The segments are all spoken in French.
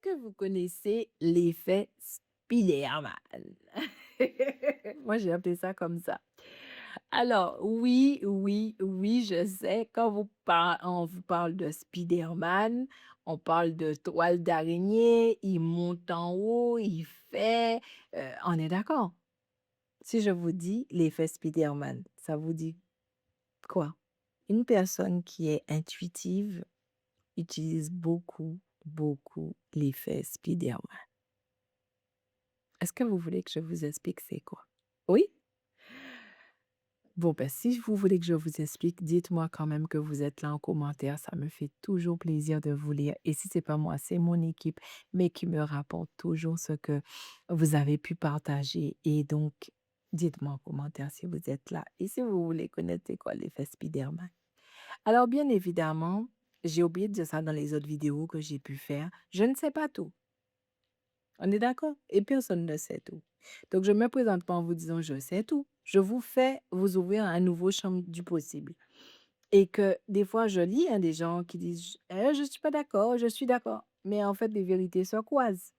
que vous connaissez l'effet Spiderman? Moi, j'ai appelé ça comme ça. Alors, oui, oui, oui, je sais, quand on vous parle de Spiderman, on parle de toile d'araignée, il monte en haut, il fait, on est d'accord? Si je vous dis l'effet Spiderman, ça vous dit quoi? Une personne qui est intuitive utilise beaucoup, beaucoup l'effet Spiderman. Est-ce que vous voulez que je vous explique c'est quoi? Oui? Bon, ben, si vous voulez que je vous explique, dites-moi quand même que vous êtes là en commentaire. Ça me fait toujours plaisir de vous lire. Et si c'est pas moi, c'est mon équipe, mais qui me rapporte toujours ce que vous avez pu partager. Et donc, dites-moi en commentaire si vous êtes là. Et si vous voulez connaître c'est quoi l'effet Spiderman. Alors, bien évidemment, j'ai oublié de dire ça dans les autres vidéos que j'ai pu faire. Je ne sais pas tout. On est d'accord? Et personne ne sait tout. Donc, je ne me présente pas en vous disant je sais tout. Je vous fais vous ouvrir un nouveau champ du possible. Et que des fois, je lis des gens qui disent je ne suis pas d'accord, je suis d'accord. Mais en fait, les vérités se croisent.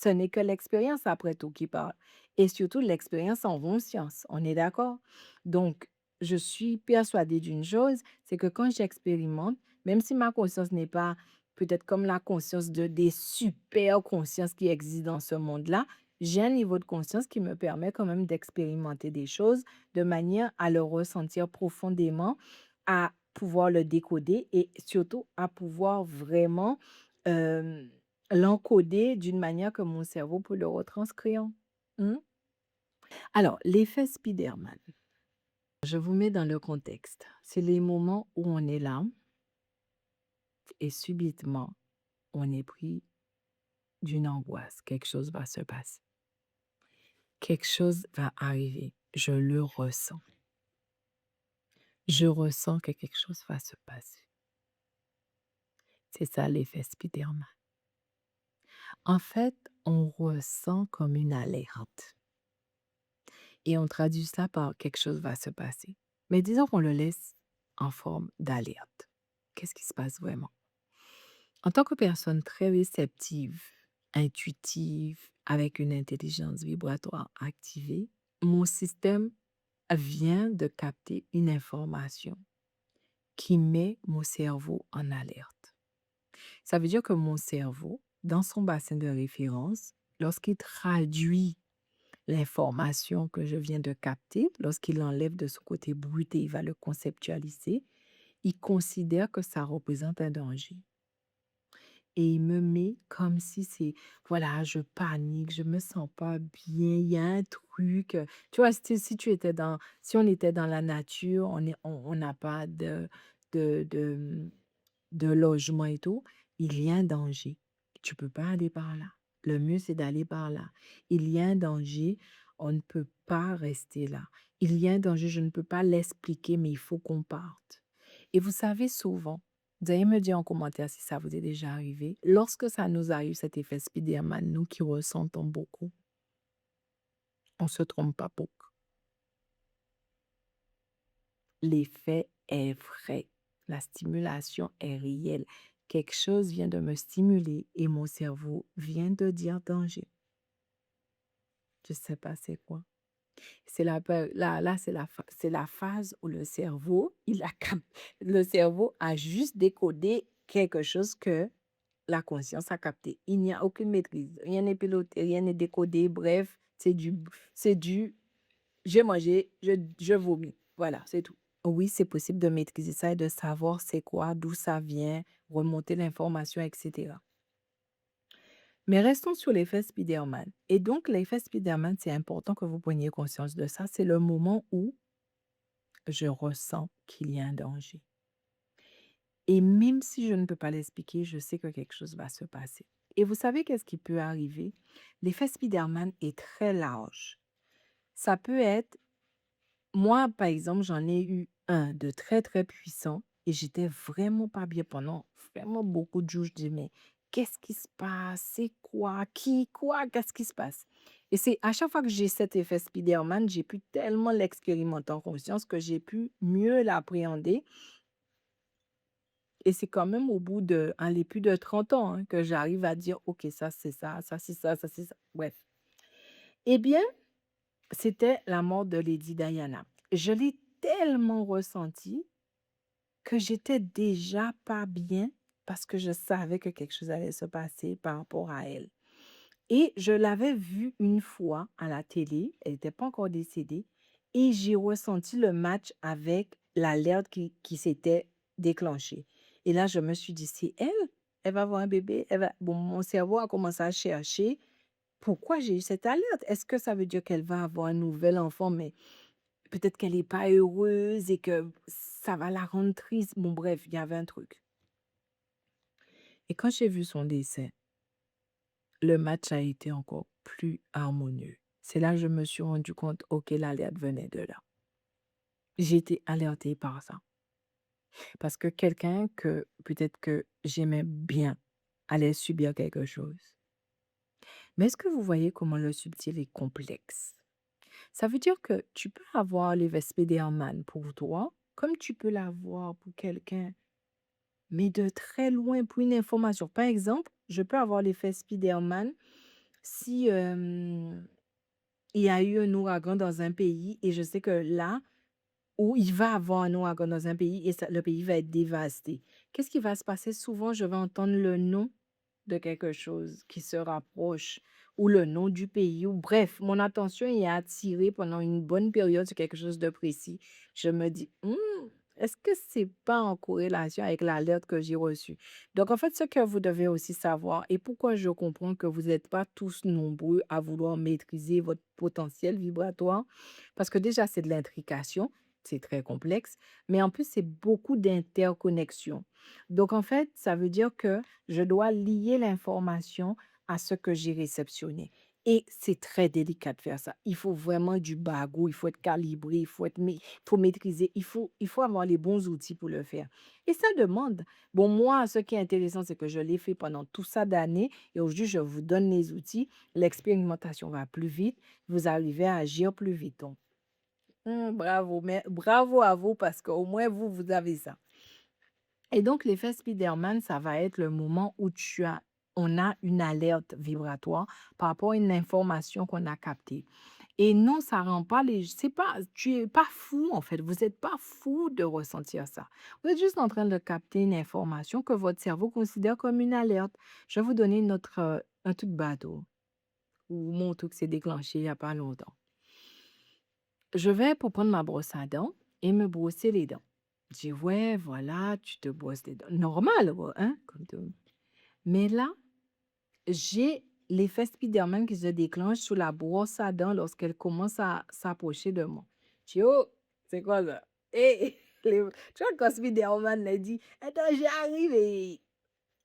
Ce n'est que l'expérience après tout qui parle. Et surtout, l'expérience en conscience. On est d'accord? Donc, je suis persuadée d'une chose, c'est que quand j'expérimente, même si ma conscience n'est pas peut-être comme la conscience des super consciences qui existent dans ce monde-là, j'ai un niveau de conscience qui me permet quand même d'expérimenter des choses de manière à le ressentir profondément, à pouvoir le décoder et surtout à pouvoir vraiment euh, l'encoder d'une manière que mon cerveau peut le retranscrire. Hmm? Alors, l'effet Spiderman, je vous mets dans le contexte. C'est les moments où on est là et subitement, on est pris d'une angoisse. Quelque chose va se passer. Quelque chose va arriver. Je le ressens. Je ressens que quelque chose va se passer. C'est ça l'effet Spiderman. En fait, on ressent comme une alerte et on traduit ça par quelque chose va se passer. Mais disons qu'on le laisse en forme d'alerte. Qu'est-ce qui se passe vraiment? En tant que personne très réceptive, intuitive, avec une intelligence vibratoire activée, mon système vient de capter une information qui met mon cerveau en alerte. Ça veut dire que mon cerveau, dans son bassin de référence, lorsqu'il traduit l'information que je viens de capter, lorsqu'il l'enlève de son côté brut et il va le conceptualiser, il considère que ça représente un danger. Et il me met comme si c'est, voilà, je panique, je me sens pas bien, il y a un truc. Tu vois, si tu étais si on était dans la nature, on n'a pas de, de, de logement et tout, il y a un danger. Tu peux pas aller par là. Le mieux, c'est d'aller par là. Il y a un danger, on ne peut pas rester là. Il y a un danger, je ne peux pas l'expliquer, mais il faut qu'on parte. Et vous savez, souvent, vous allez me dire en commentaire si ça vous est déjà arrivé, lorsque ça nous arrive, cet effet Spiderman, nous qui ressentons beaucoup, on se trompe pas beaucoup. L'effet est vrai. La stimulation est réelle. Quelque chose vient de me stimuler et mon cerveau vient de dire danger. Je sais pas c'est quoi. C'est là, c'est la phase où le cerveau a juste décodé quelque chose que la conscience a capté. Il n'y a aucune maîtrise. Rien n'est piloté, rien n'est décodé. Bref, c'est du j'ai mangé, je vomis. Voilà, c'est tout. Oui, c'est possible de maîtriser ça et de savoir c'est quoi, d'où ça vient, remonter l'information, etc. Mais restons sur l'effet Spiderman. Et donc, l'effet Spiderman, c'est important que vous preniez conscience de ça. C'est le moment où je ressens qu'il y a un danger. Et même si je ne peux pas l'expliquer, je sais que quelque chose va se passer. Et vous savez qu'est-ce qui peut arriver? L'effet Spiderman est très large. Ça peut être moi, par exemple, j'en ai eu un de très, très puissant et j'étais vraiment pas bien pendant vraiment beaucoup de jours. Je dis, mais qu'est-ce qui se passe? C'est quoi? Qui? Quoi? Qu'est-ce qui se passe? Et c'est à chaque fois que j'ai cet effet Spider-Man, j'ai pu tellement l'expérimenter en conscience que j'ai pu mieux l'appréhender Et c'est quand même au bout de, allez, plus de 30 ans, hein, que j'arrive à dire: «OK, ça c'est ça, ça c'est ça, ça c'est ça». Bref. Eh bien, c'était la mort de Lady Diana. Je l'ai tellement ressenti que j'étais déjà pas bien parce que je savais que quelque chose allait se passer par rapport à elle. Et je l'avais vue une fois à la télé, elle était pas encore décédée et j'ai ressenti le match avec l'alerte qui s'était déclenchée. Et là, je me suis dit: «C'est elle? Elle va avoir un bébé, elle va» bon, mon cerveau a commencé à chercher pourquoi j'ai eu cette alerte. Est-ce que ça veut dire qu'elle va avoir un nouvel enfant, mais peut-être qu'elle est pas heureuse et que ça va la rendre triste? Bon bref, il y avait un truc. Et quand j'ai vu son décès, le match a été encore plus harmonieux. C'est là que je me suis rendu compte, OK, l'alerte venait de là. J'ai été alertée par ça. Parce que quelqu'un que peut-être que j'aimais bien allait subir quelque chose. Mais est-ce que vous voyez comment le subtil est complexe? Ça veut dire que tu peux avoir les Spider-Man pour toi, comme tu peux l'avoir pour quelqu'un, mais de très loin pour une information. Par exemple, je peux avoir l'effet Spider-Man si il y a eu un ouragan dans un pays et je sais que là, où il va avoir un ouragan dans un pays et le pays va être dévasté. Qu'est-ce qui va se passer? Souvent, je vais entendre le nom de quelque chose qui se rapproche ou le nom du pays ou bref, mon attention est attirée pendant une bonne période sur quelque chose de précis. Je me dis: est-ce que c'est pas en corrélation avec l'alerte que j'ai reçue?» Donc en fait, ce que vous devez aussi savoir et pourquoi je comprends que vous n'êtes pas tous nombreux à vouloir maîtriser votre potentiel vibratoire, parce que déjà, c'est de l'intrication, c'est très complexe, mais en plus, c'est beaucoup d'interconnexion. Donc en fait, ça veut dire que je dois lier l'information à ce que j'ai réceptionné. Et c'est très délicat de faire ça. Il faut vraiment du bagou, il faut être calibré, il faut maîtriser, il faut avoir les bons outils pour le faire. Et ça demande. Bon, moi, ce qui est intéressant, c'est que je l'ai fait pendant tout ça d'années et aujourd'hui, je vous donne les outils. L'expérimentation va plus vite, vous arrivez à agir plus vite. Donc, bravo, mais bravo à vous parce qu'au moins, vous avez ça. Et donc, l'effet Spiderman, ça va être le moment où on a une alerte vibratoire par rapport à une information qu'on a captée. Et non, ça rend pas c'est pas, tu es pas fou en fait. Vous êtes pas fou de ressentir ça. Vous êtes juste en train de capter une information que votre cerveau considère comme une alerte. Je vais vous donner un truc bateau où mon truc s'est déclenché il y a pas longtemps. Je vais pour prendre ma brosse à dents et me brosser les dents. Je dis: «Ouais, voilà, tu te brosses les dents». Normal, ouais, hein, comme tout. Mais là, j'ai l'effet Spiderman qui se déclenche sous la brosse à dents lorsqu'elle commence à s'approcher de moi. Je dis: «Oh, c'est quoi ça?» Et tu vois quand Spiderman a dit: «Attends, j'arrive» et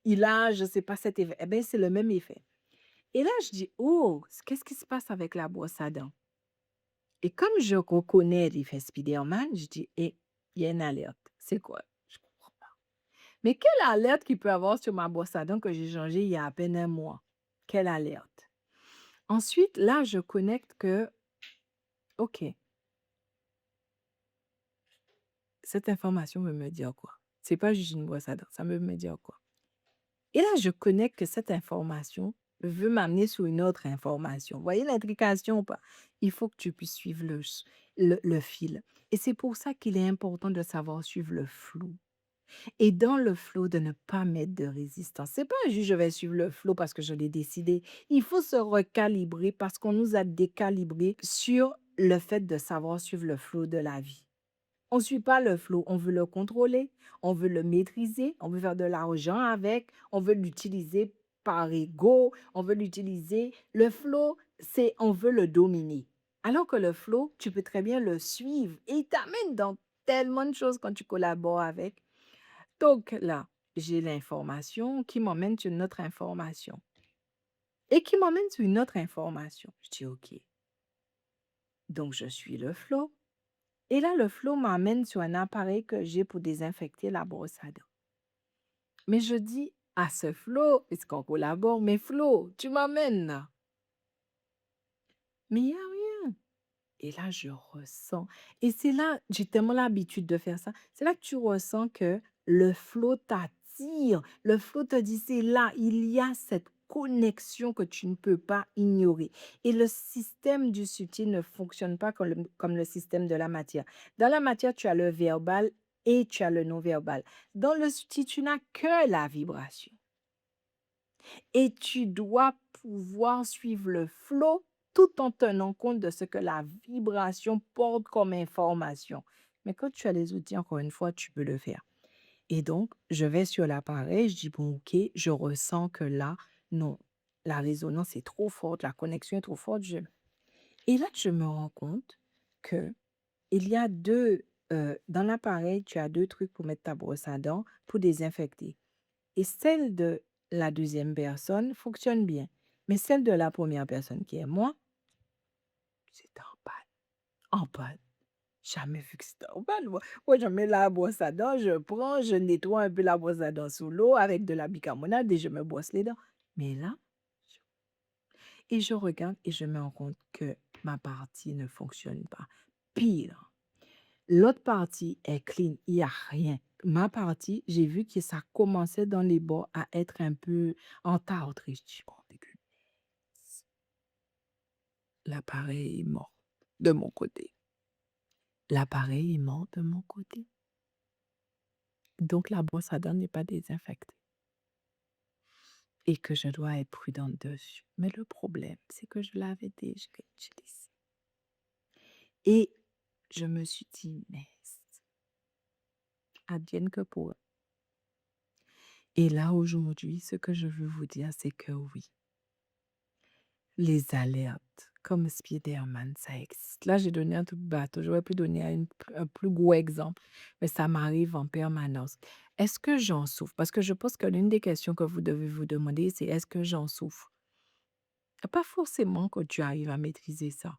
il a, je sais pas, cet effet. Eh beh, c'est le même effet. Et là, je dis: «Oh, qu'est-ce qui se passe avec la brosse à dents?» Et comme je reconnais l'effet Spiderman, je dis: «Eh, il y a une alerte. C'est quoi?» Je comprends pas. Mais quelle alerte qu'il peut avoir sur ma brosse à dents que j'ai changée il y a à peine un mois? Quelle alerte? Ensuite, là, je connecte que, OK, cette information veut me dire quoi? C'est pas juste une brosse à dents, ça veut me dire quoi? Et là, je connecte que cette information veut m'amener sur une autre information. Vous voyez l'intrication ou pas? Il faut que tu puisses suivre le fil. Et c'est pour ça qu'il est important de savoir suivre le flou. Et dans le flow, de ne pas mettre de résistance. C'est pas juste je vais suivre le flow parce que je l'ai décidé. Il faut se recalibrer parce qu'on nous a décalibrés sur le fait de savoir suivre le flow de la vie. On ne suit pas le flow, on veut le contrôler, on veut le maîtriser, on veut faire de l'argent avec, on veut l'utiliser par ego, on veut l'utiliser. Le flow, c'est on veut le dominer. Alors que le flow, tu peux très bien le suivre et il t'amène dans tellement de choses quand tu collabores avec. Donc là, j'ai l'information qui m'emmène sur une autre information et qui m'emmène sur une autre information. Je dis: «OK». Donc je suis le flow et là, le flow m'amène sur un appareil que j'ai pour désinfecter la brosse à dents. Mais je dis à ce flow, puisqu'on collabore: «Mais flow, tu m'amènes là». Mais il y a rien et là, je ressens et c'est là j'ai tellement l'habitude de faire ça. C'est là que tu ressens que Le flow t'attire. Le flow te dit, c'est là, il y a cette connexion que tu ne peux pas ignorer. Et le système du subtil ne fonctionne pas comme le système de la matière. Dans la matière, tu as le verbal et tu as le non-verbal. Dans le subtil, tu n'as que la vibration. Et tu dois pouvoir suivre le flow tout en tenant compte de ce que la vibration porte comme information. Mais quand tu as les outils, encore une fois, tu peux le faire. Et donc, je vais sur l'appareil, je dis, bon, ok, je ressens que là, non, la résonance est trop forte, la connexion est trop forte. Et là, je me rends compte que il y a dans l'appareil, tu as deux trucs pour mettre ta brosse à dents pour désinfecter. Et celle de la deuxième personne fonctionne bien. Mais celle de la première personne qui est moi, c'est en panne. En panne. Jamais vu que c'était en panne. Moi, je mets la brosse à dents, je prends, je nettoie un peu la brosse à dents sous l'eau avec de la bicarbonate et je me brosse les dents. Mais là, et je regarde et je me rends compte que ma partie ne fonctionne pas. Pire, l'autre partie est clean, il y a rien. Ma partie, j'ai vu que ça commençait dans les bords à être un peu entartré. Je dis: «Bon, dégueu». L'appareil est mort de mon côté. L'appareil est mort de mon côté. Donc la brosse à dents n'est pas désinfectée et que je dois être prudente dessus. Mais le problème, c'est que je l'avais déjà utilisé et je me suis dit: «Mais advienne que pourra». Et là, aujourd'hui, ce que je veux vous dire, c'est que oui, les alertes comme Spider-Man, ça existe. Là, j'ai donné un truc bateau. J'aurais pu donner un plus gros exemple, mais ça m'arrive en permanence. Est-ce que j'en souffre? Parce que je pense que l'une des questions que vous devez vous demander, c'est est-ce que j'en souffre? Pas forcément que tu arrives à maîtriser ça.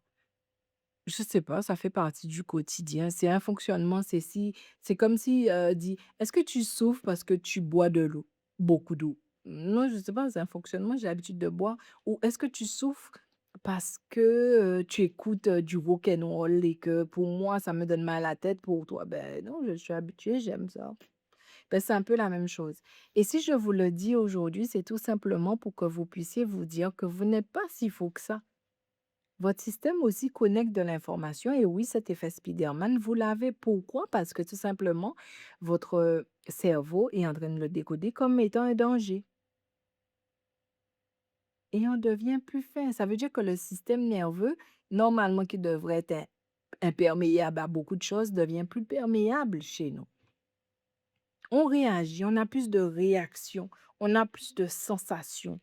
Je sais pas, ça fait partie du quotidien. C'est un fonctionnement, c'est comme si, dit: «Est-ce que tu souffres parce que tu bois de l'eau? Beaucoup d'eau?» Non, je sais pas, c'est un fonctionnement, j'ai l'habitude de boire. Ou est-ce que tu souffres parce que, tu écoutes, du rock'n'roll et que pour moi, ça me donne mal à la tête, pour toi, ben non, je suis habituée, j'aime ça. Ben, c'est un peu la même chose. Et si je vous le dis aujourd'hui, c'est tout simplement pour que vous puissiez vous dire que vous n'êtes pas si faux que ça. Votre système aussi connecte de l'information et oui, cet effet Spiderman, vous l'avez. Pourquoi? Parce que tout simplement, votre cerveau est en train de le décoder comme étant un danger et on devient plus fin. Ça veut dire que le système nerveux, normalement qui devrait être imperméable à beaucoup de choses, devient plus perméable chez nous. On réagit, on a plus de réactions, on a plus de sensations.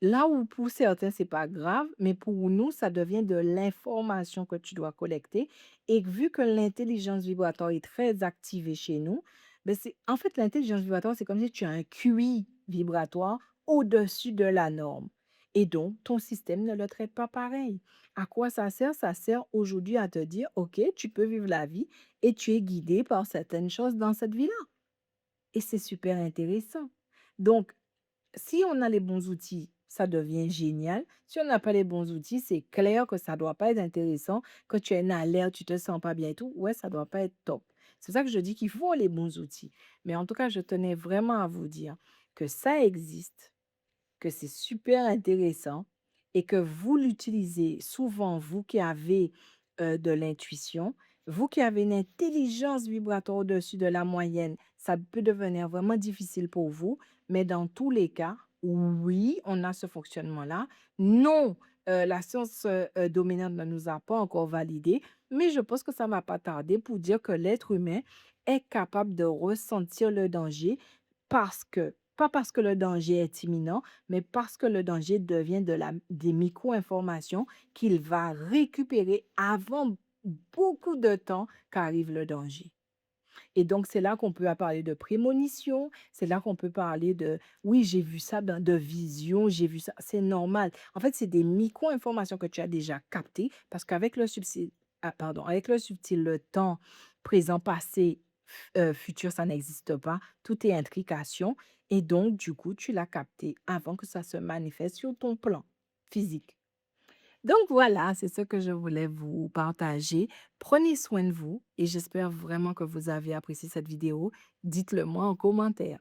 Là où pour certains, c'est pas grave, mais pour nous, ça devient de l'information que tu dois collecter. Et vu que l'intelligence vibratoire est très activée chez nous, ben c'est, en fait, l'intelligence vibratoire, c'est comme si tu as un QI vibratoire au-dessus de la norme. Et donc, ton système ne le traite pas pareil. À quoi ça sert? Ça sert aujourd'hui à te dire, OK, tu peux vivre la vie et tu es guidé par certaines choses dans cette vie-là. Et c'est super intéressant. Donc, si on a les bons outils, ça devient génial. Si on n'a pas les bons outils, c'est clair que ça ne doit pas être intéressant. Quand tu as une alerte, tu te sens pas bien et tout, ouais, ça ne doit pas être top. C'est pour ça que je dis qu'il faut les bons outils. Mais en tout cas, je tenais vraiment à vous dire que ça existe, que c'est super intéressant et que vous l'utilisez souvent, vous qui avez de l'intuition, vous qui avez une intelligence vibratoire au-dessus de la moyenne, ça peut devenir vraiment difficile pour vous, mais dans tous les cas, oui, on a ce fonctionnement-là. Non, la science dominante ne nous a pas encore validé, mais je pense que ça ne va pas tarder pour dire que l'être humain est capable de ressentir le danger pas parce que le danger est imminent, mais parce que le danger devient des micro-informations qu'il va récupérer avant beaucoup de temps qu'arrive le danger. Et donc, c'est là qu'on peut parler de prémonition, c'est là qu'on peut parler de, oui, j'ai vu ça, de vision, j'ai vu ça, c'est normal. En fait, c'est des micro-informations que tu as déjà captées parce qu'avec le subtil, ah, pardon, avec le subtil, le temps présent, passé, futur, ça n'existe pas. Tout est intrication. Et donc, du coup, tu l'as capté avant que ça se manifeste sur ton plan physique. Donc voilà, c'est ce que je voulais vous partager. Prenez soin de vous et j'espère vraiment que vous avez apprécié cette vidéo. Dites-le moi en commentaire.